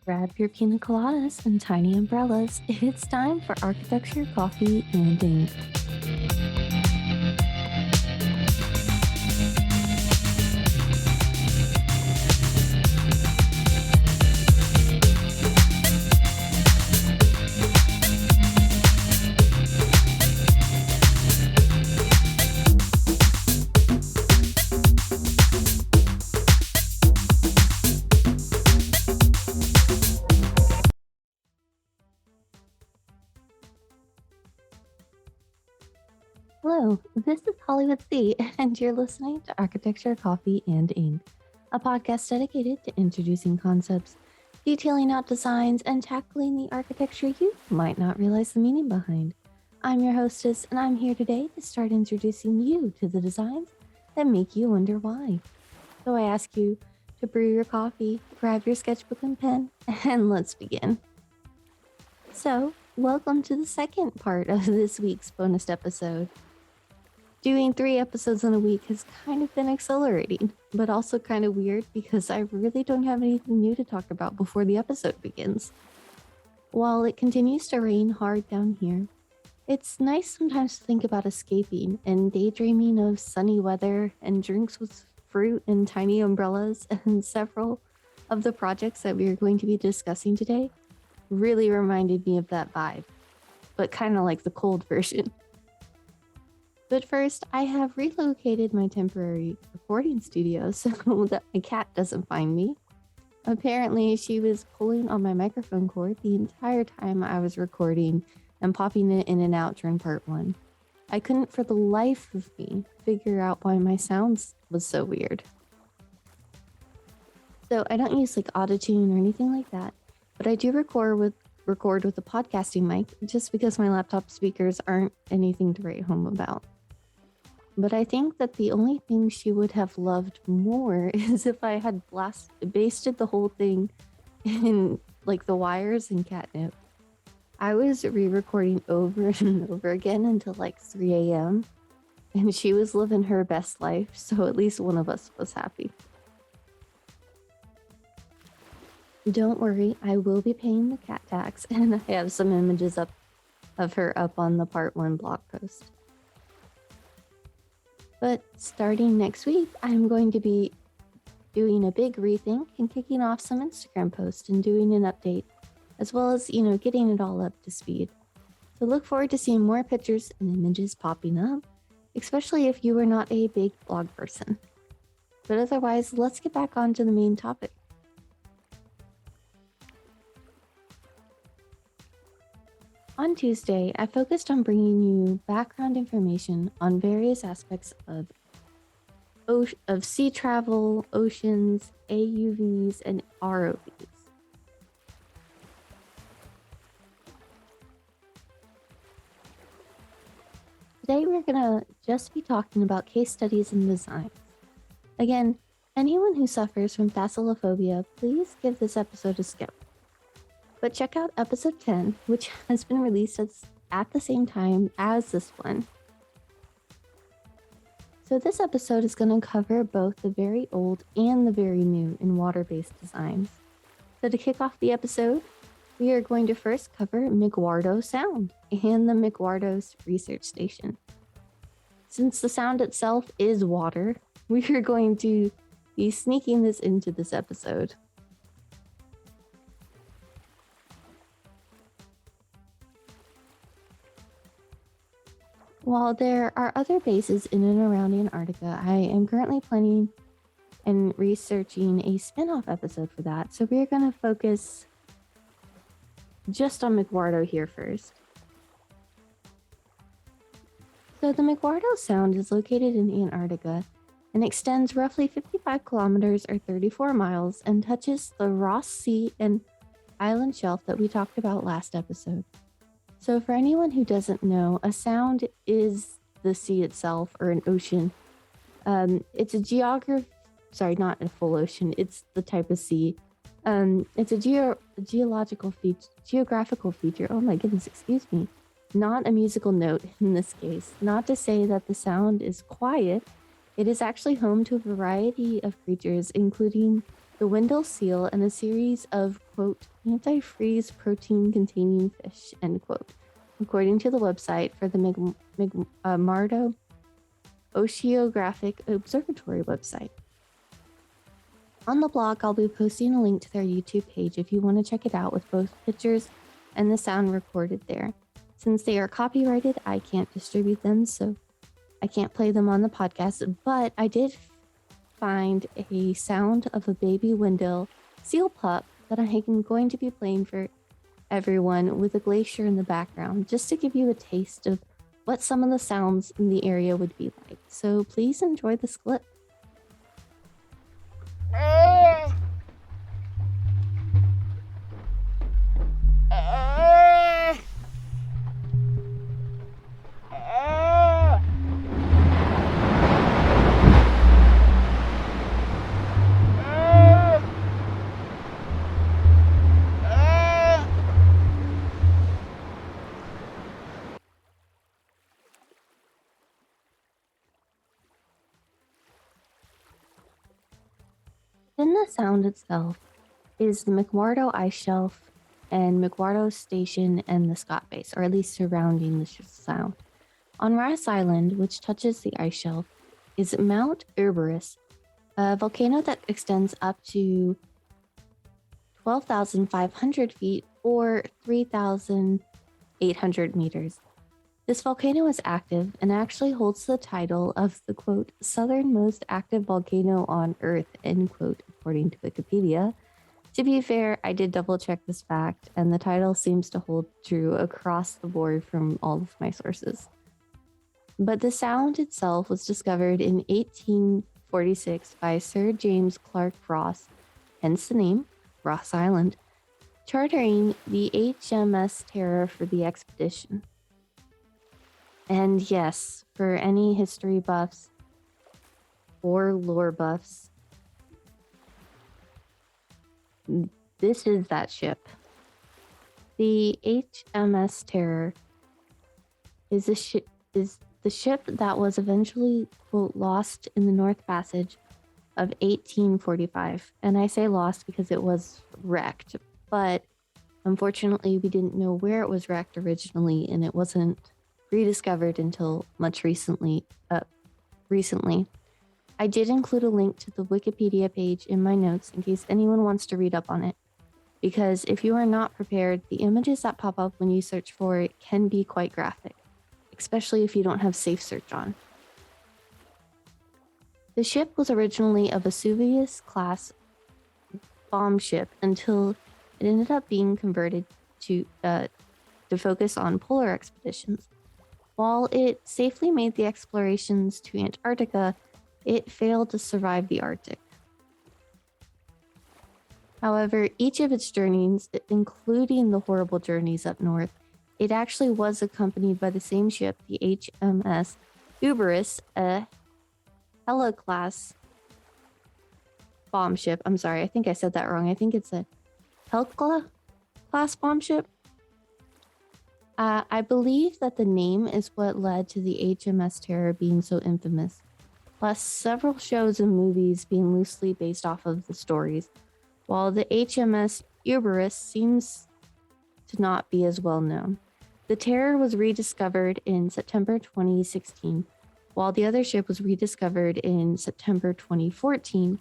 Grab your pina coladas and tiny umbrellas. It's time for architecture, coffee, and ink. Hello, this is Hollywood C, and you're listening to Architecture, Coffee, and Ink, a podcast dedicated to introducing concepts, detailing out designs, and tackling the architecture you might not realize the meaning behind. I'm your hostess, and I'm here today to start introducing you to the designs that make you wonder why. So I ask you to brew your coffee, grab your sketchbook and pen, and let's begin. So, welcome to the second part of this week's bonus episode. Doing 3 episodes in a week has kind of been exhilarating, but also kind of weird because I really don't have anything new to talk about before the episode begins. While it continues to rain hard down here, it's nice sometimes to think about escaping and daydreaming of sunny weather and drinks with fruit and tiny umbrellas, and several of the projects that we are going to be discussing today really reminded me of that vibe, but kind of like the cold version. But first, I have relocated my temporary recording studio so that my cat doesn't find me. Apparently, she was pulling on my microphone cord the entire time I was recording and popping it in and out during part 1. I couldn't for the life of me figure out why my sounds was so weird. So I don't use like Autotune or anything like that, but I do record with a podcasting mic just because my laptop speakers aren't anything to write home about. But I think that the only thing she would have loved more is if I had basted the whole thing in like the wires and catnip. I was re-recording over and over again until like 3 a.m. and she was living her best life, so at least one of us was happy. Don't worry, I will be paying the cat tax, and I have some images of her up on the part 1 blog post. But starting next week, I'm going to be doing a big rethink and kicking off some Instagram posts and doing an update, as well as, getting it all up to speed. So look forward to seeing more pictures and images popping up, especially if you are not a big blog person. But otherwise, let's get back onto the main topic. On Tuesday, I focused on bringing you background information on various aspects of sea travel, oceans, AUVs, and ROVs. Today, we're going to just be talking about case studies and designs. Again, anyone who suffers from thalassophobia, please give this episode a skip. But check out episode 10, which has been released at the same time as this one. So this episode is going to cover both the very old and the very new in water-based designs. So to kick off the episode, we are going to first cover McMurdo Sound and the McMurdo's research station. Since the sound itself is water, we are going to be sneaking this into this episode. While there are other bases in and around Antarctica, I am currently planning and researching a spin-off episode for that, so we're going to focus just on McMurdo here first. So the McMurdo Sound is located in Antarctica and extends roughly 55 kilometers or 34 miles and touches the Ross Sea and island shelf that we talked about last episode. So for anyone who doesn't know, a sound is the sea itself or an ocean. It's a not a full ocean. It's the type of sea. It's a geographical feature. Oh my goodness, excuse me. Not a musical note in this case. Not to say that the sound is quiet. It is actually home to a variety of creatures, including the Wendell seal and a series of quote, antifreeze protein containing fish, end quote, according to the website for the McMurdo Oceanographic Observatory website. On the blog, I'll be posting a link to their YouTube page if you want to check it out with both pictures and the sound recorded there. Since they are copyrighted, I can't distribute them, so I can't play them on the podcast, but I did find a sound of a baby Wendell seal pup that I'm going to be playing for everyone with a glacier in the background, just to give you a taste of what some of the sounds in the area would be like. So please enjoy this clip. In the sound itself is the McMurdo Ice Shelf and McMurdo Station and the Scott Base, or at least surrounding the sound. On Ross Island, which touches the ice shelf, is Mount Elbrus, a volcano that extends up to 12,500 feet or 3,800 meters. This volcano is active and actually holds the title of the, quote, southernmost active volcano on Earth, end quote, according to Wikipedia. To be fair, I did double check this fact, and the title seems to hold true across the board from all of my sources. But the sound itself was discovered in 1846 by Sir James Clark Ross, hence the name, Ross Island, chartering the HMS Terror for the expedition. And yes, for any history buffs or lore buffs, this is that ship. The HMS Terror is the ship that was eventually, quote, lost in the North Passage of 1845. And I say lost because it was wrecked, but unfortunately we didn't know where it was wrecked originally, and it wasn't rediscovered until much recently. I did include a link to the Wikipedia page in my notes in case anyone wants to read up on it, because if you are not prepared, the images that pop up when you search for it can be quite graphic, especially if you don't have safe search on. The ship was originally a Vesuvius-class bomb ship until it ended up being converted to focus on polar expeditions. While it safely made the explorations to Antarctica, it failed to survive the Arctic. However, each of its journeys, including the horrible journeys up north, it actually was accompanied by the same ship, the HMS Elbrus, a Hela-class bomb ship. I'm sorry, I think I said that wrong. I think it's a Hela-class bomb ship. I believe that the name is what led to the HMS Terror being so infamous, plus several shows and movies being loosely based off of the stories, while the HMS Elbrus seems to not be as well known. The Terror was rediscovered in September 2016, while the other ship was rediscovered in September 2014,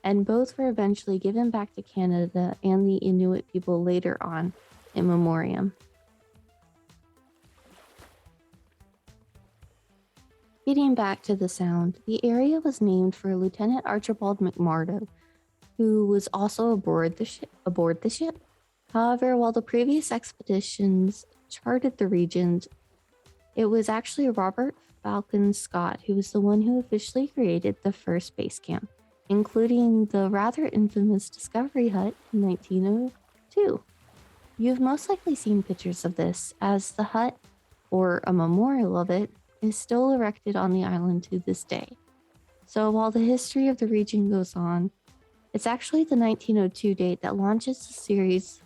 and both were eventually given back to Canada and the Inuit people later on in memoriam. Getting back to the sound, the area was named for Lieutenant Archibald McMurdo, who was also aboard the ship. However, while the previous expeditions charted the regions, it was actually Robert Falcon Scott who was the one who officially created the first base camp, including the rather infamous Discovery Hut in 1902. You've most likely seen pictures of this, as the hut, or a memorial of it, is still erected on the island to this day. So while the history of the region goes on, it's actually the 1902 date that launches the series,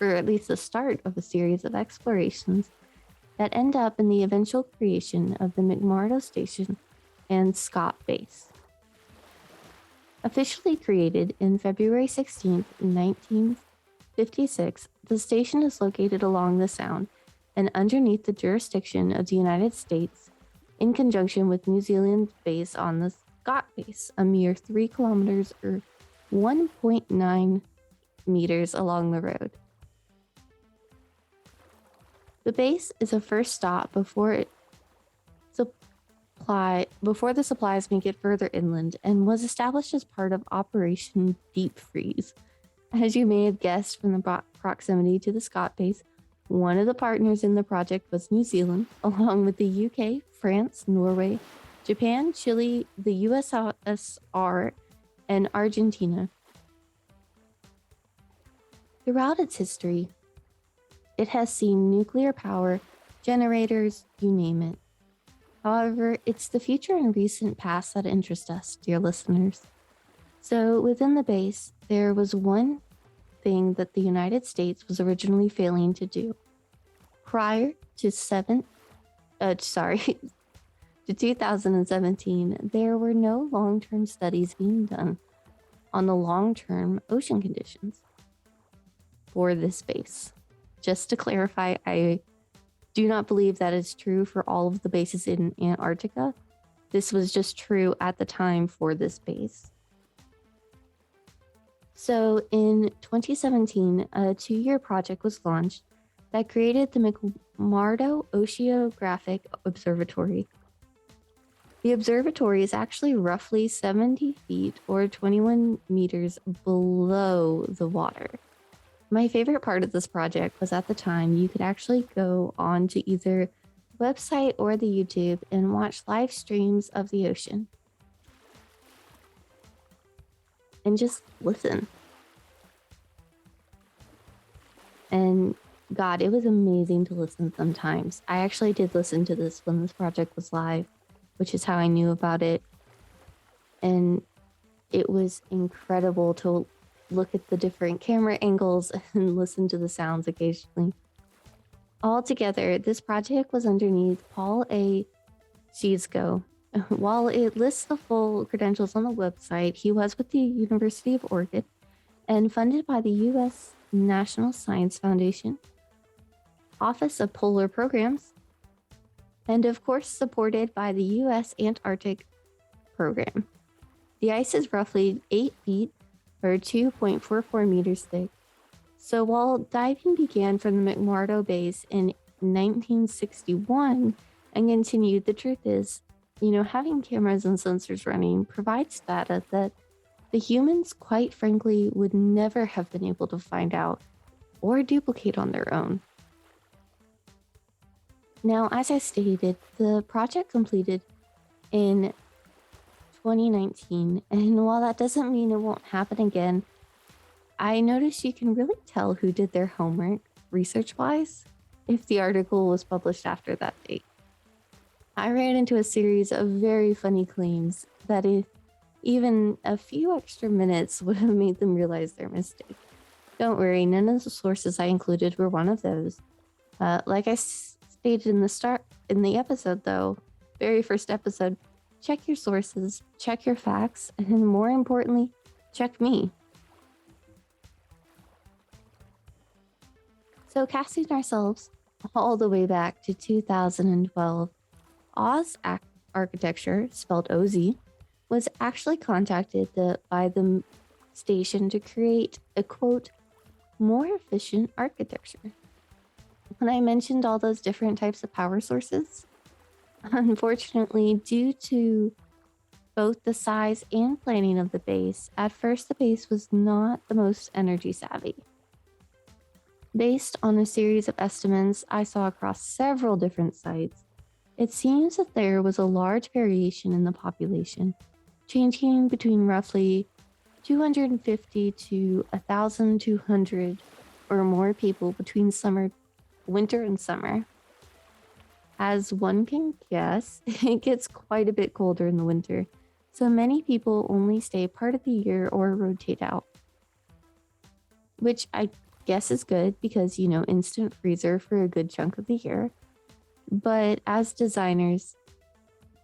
or at least the start of a series of explorations that end up in the eventual creation of the McMurdo Station and Scott Base. Officially created in February 16th, 1956, the station is located along the Sound and underneath the jurisdiction of the United States, in conjunction with New Zealand's base on the Scott Base, a mere 3 kilometers or 1.9 meters along the road. The base is a first stop before the supplies make it further inland, and was established as part of Operation Deep Freeze. As you may have guessed from the proximity to the Scott base, one of the partners in the project was New Zealand, along with the UK, France, Norway, Japan, Chile, the USSR, and Argentina. Throughout its history, it has seen nuclear power, generators, you name it. However, it's the future and recent past that interest us, dear listeners. So within the base, there was one thing that the United States was originally failing to do. Prior to 2017, there were no long-term studies being done on the long-term ocean conditions for this base. Just to clarify, I do not believe that is true for all of the bases in Antarctica. This was just true at the time for this base. So in 2017, a 2-year project was launched that created the McMurdo Oceanographic Observatory. The observatory is actually roughly 70 feet or 21 meters below the water. My favorite part of this project was at the time you could actually go on to either the website or the YouTube and watch live streams of the ocean. And just listen. And God, it was amazing to listen sometimes. I actually did listen to this when this project was live, which is how I knew about it. And it was incredible to look at the different camera angles and listen to the sounds occasionally. Altogether, this project was underneath Paul A. Schiesco. While it lists the full credentials on the website, he was with the University of Oregon and funded by the U.S. National Science Foundation, Office of Polar Programs, and of course supported by the U.S. Antarctic Program. The ice is roughly 8 feet or 2.44 meters thick. So while diving began from the McMurdo base in 1961 and continued, the truth is, having cameras and sensors running provides data that the humans, quite frankly, would never have been able to find out or duplicate on their own. Now, as I stated, the project completed in 2019, and while that doesn't mean it won't happen again, I noticed you can really tell who did their homework research-wise if the article was published after that date. I ran into a series of very funny claims that if even a few extra minutes would have made them realize their mistake. Don't worry, none of the sources I included were one of those. Like I stated in the episode though, very first episode, check your sources, check your facts, and more importantly, check me. So casting ourselves all the way back to 2012, Oz Architecture, spelled OZ, was actually contacted by the station to create a, quote, more efficient architecture. When I mentioned all those different types of power sources, unfortunately, due to both the size and planning of the base, at first the base was not the most energy savvy. Based on a series of estimates I saw across several different sites, it seems that there was a large variation in the population, changing between roughly 250 to 1,200 or more people between winter and summer. As one can guess, it gets quite a bit colder in the winter, so many people only stay part of the year or rotate out. Which I guess is good because, instant freezer for a good chunk of the year. But as designers,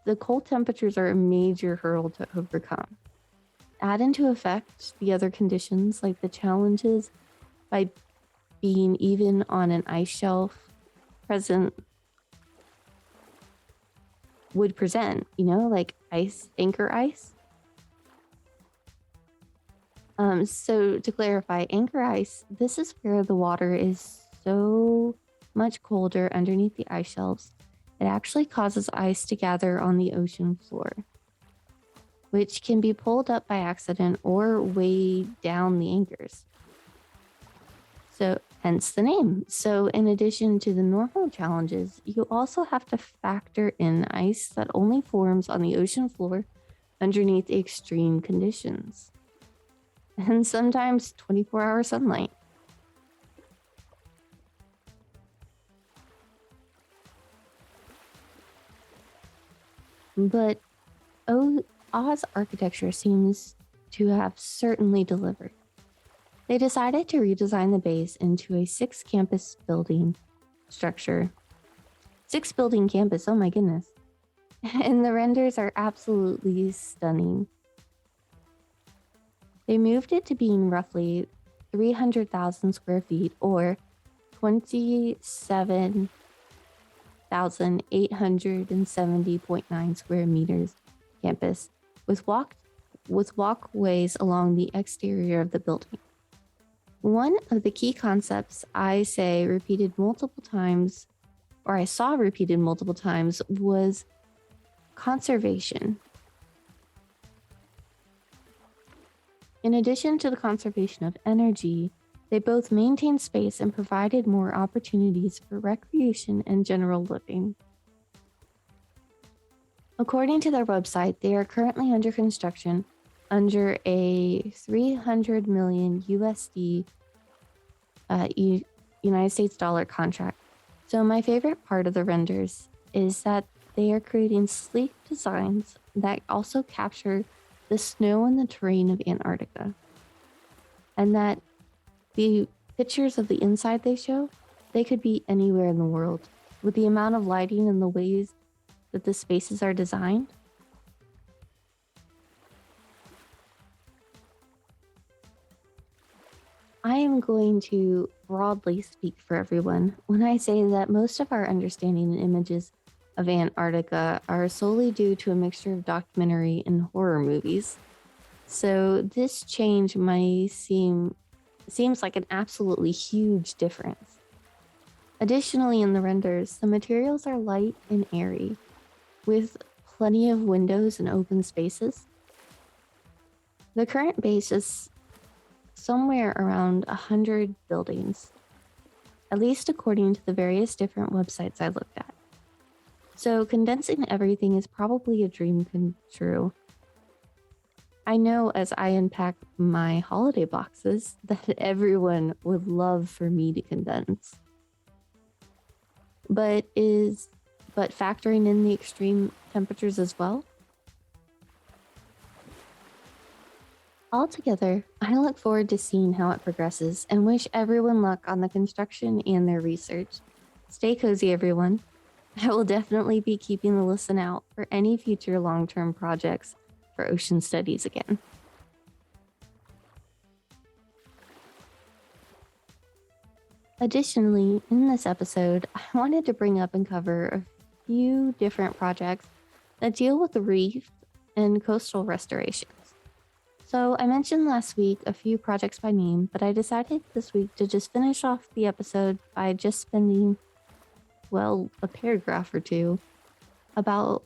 the cold temperatures are a major hurdle to overcome. add into effect the other conditions, like the challenges by being even on an ice shelf present would present, like anchor ice. So to clarify, anchor ice, this is where the water is so much colder underneath the ice shelves, it actually causes ice to gather on the ocean floor, which can be pulled up by accident or weighed down the anchors. So hence the name. So in addition to the normal challenges, you also have to factor in ice that only forms on the ocean floor underneath extreme conditions. And sometimes 24-hour sunlight. But Oz architecture seems to have certainly delivered. They decided to redesign the base into a 6-campus building structure. 6-building campus, oh my goodness. And the renders are absolutely stunning. They moved it to being roughly 300,000 square feet or 27,870.9 square meters campus with walkways along the exterior of the building. One of the key concepts I saw repeated multiple times was conservation. In addition to the conservation of energy, they both maintained space and provided more opportunities for recreation and general living. According to their website, they are currently under construction under a $300 million USD United States dollar contract. So my favorite part of the renders is that they are creating sleek designs that also capture the snow and the terrain of Antarctica. And that the pictures of the inside they show, they could be anywhere in the world. With the amount of lighting and the ways that the spaces are designed, I am going to broadly speak for everyone when I say that most of our understanding and images of Antarctica are solely due to a mixture of documentary and horror movies. So this change seems like an absolutely huge difference. Additionally, in the renders, the materials are light and airy, with plenty of windows and open spaces. The current base is somewhere around 100 buildings, at least according to the various different websites I looked at. So condensing everything is probably a dream come true. I know as I unpack my holiday boxes that everyone would love for me to condense. But factoring in the extreme temperatures as well? Altogether, I look forward to seeing how it progresses and wish everyone luck on the construction and their research. Stay cozy, everyone. I will definitely be keeping the listen out for any future long-term projects for ocean studies again. Additionally, in this episode, I wanted to bring up and cover a few different projects that deal with the reef and coastal restorations. So I mentioned last week a few projects by name, but I decided this week to just finish off the episode by just spending, a paragraph or two about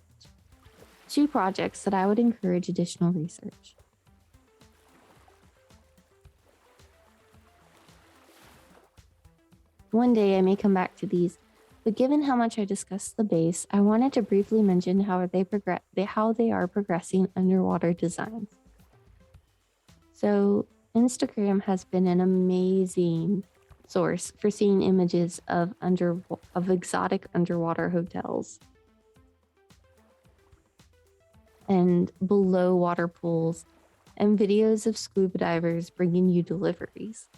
2 projects that I would encourage additional research. One day I may come back to these, but given how much I discussed the base, I wanted to briefly mention how they are progressing underwater designs. So Instagram has been an amazing source for seeing images of exotic underwater hotels and below water pools and videos of scuba divers bringing you deliveries.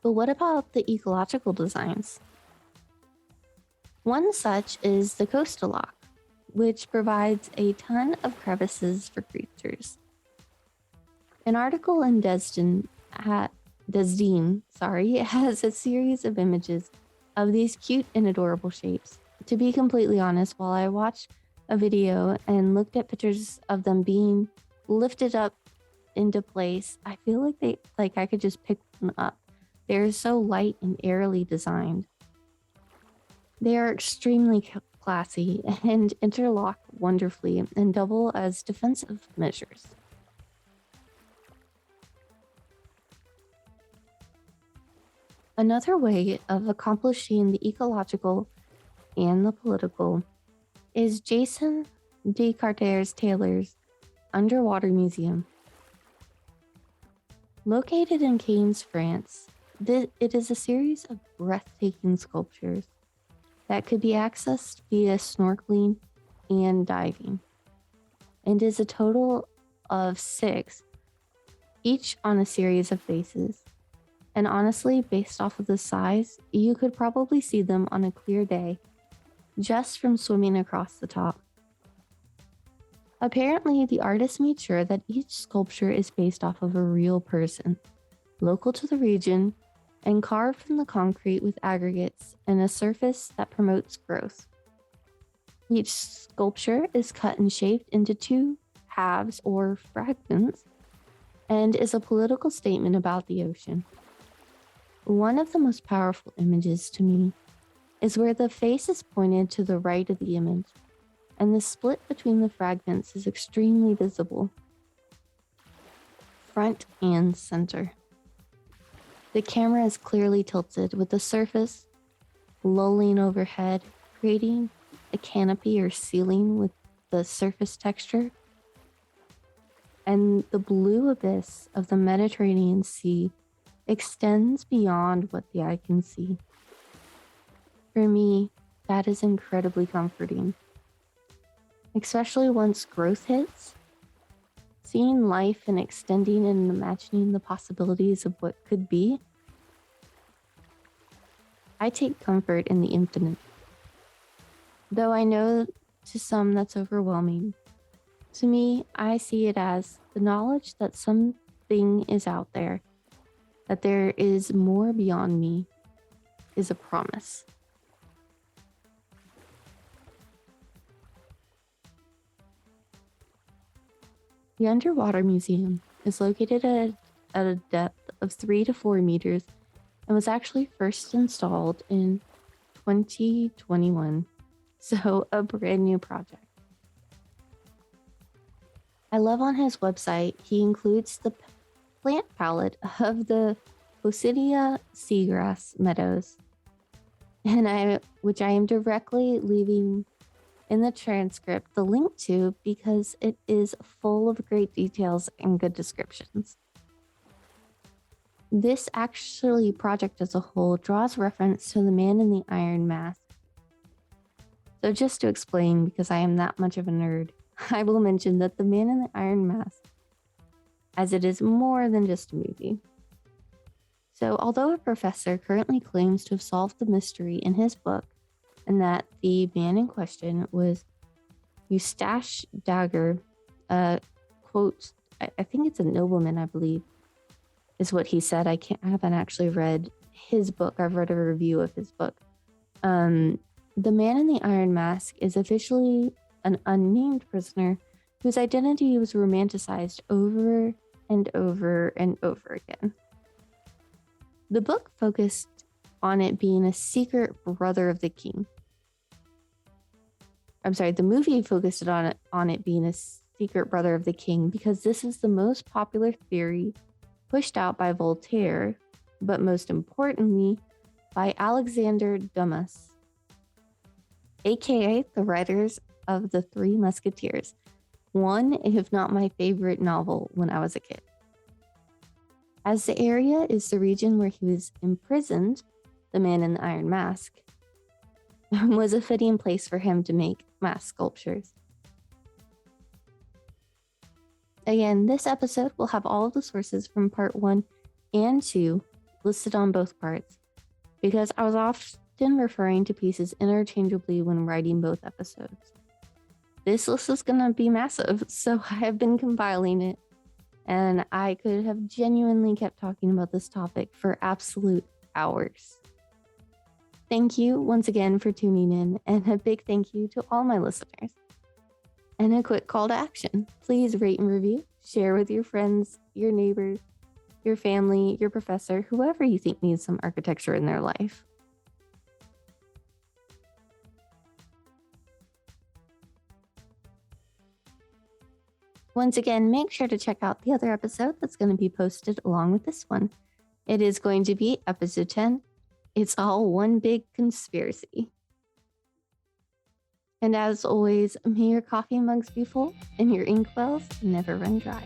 But what about the ecological designs? One such is the Coastalock. which provides a ton of crevices for creatures. An article in Desdeen, has a series of images of these cute and adorable shapes. To be completely honest, while I watched a video and looked at pictures of them being lifted up into place, I feel like I could just pick one up. They're so light and airily designed. They are extremely classy and interlock wonderfully and double as defensive measures. Another way of accomplishing the ecological and the political is Jason Descartes-Taylor's Underwater Museum. Located in Cannes, France, it is a series of breathtaking sculptures that could be accessed via snorkeling and diving, and is a total of 6, each on a series of faces. And honestly, based off of the size, you could probably see them on a clear day just from swimming across the top. Apparently, the artist made sure that each sculpture is based off of a real person, local to the region, and carved from the concrete with aggregates and a surface that promotes growth. Each sculpture is cut and shaped into 2 halves or fragments and is a political statement about the ocean. One of the most powerful images to me is where the face is pointed to the right of the image, and the split between the fragments is extremely visible, front and center. The camera is clearly tilted with the surface lolling overhead, creating a canopy or ceiling with the surface texture, and the blue abyss of the Mediterranean Sea extends beyond what the eye can see. For me, that is incredibly comforting, especially once growth hits. Seeing life and extending and imagining the possibilities of what could be. I take comfort in the infinite. Though I know to some that's overwhelming, to me, I see it as the knowledge that something is out there, that there is more beyond me, is a promise. The Underwater Museum is located at a depth of 3 to 4 meters and was actually first installed in 2021, so a brand new project. I love on his website, he includes the plant palette of the Posidia seagrass meadows, which I am directly leaving in the transcript the link to because it is full of great details and good descriptions. This actually project as a whole draws reference to the Man in the Iron Mask. So just to explain, because I am that much of a nerd, I will mention that the Man in the Iron Mask, as it is more than just a movie. So although a professor currently claims to have solved the mystery in his book, and that the man in question was Eustache Dagger, quote, I think it's a nobleman, I believe, is what he said. I haven't actually read his book. I've read a review of his book. The Man in the Iron Mask is officially an unnamed prisoner whose identity was romanticized over and over and over again. The book focused on it being a secret brother of the king. The movie focused on it being a secret brother of the king because this is the most popular theory pushed out by Voltaire, but most importantly, by Alexander Dumas, aka the writers of The Three Musketeers, one, if not my favorite novel when I was a kid. As the area is the region where he was imprisoned, the Man in the Iron Mask was a fitting place for him to make mask sculptures. Again, this episode will have all of the sources from part 1 and 2 listed on both parts, because I was often referring to pieces interchangeably when writing both episodes. this list is going to be massive. So I have been compiling it, and I could have genuinely kept talking about this topic for absolute hours. Thank you once again for tuning in, and a big thank you to all my listeners. And a quick call to action. Please rate and review, share with your friends, your neighbors, your family, your professor, whoever you think needs some architecture in their life. Once again, make sure to check out the other episode that's going to be posted along with this one. It is going to be episode 10. It's all one big conspiracy. And as always, may your coffee mugs be full and your inkwells never run dry.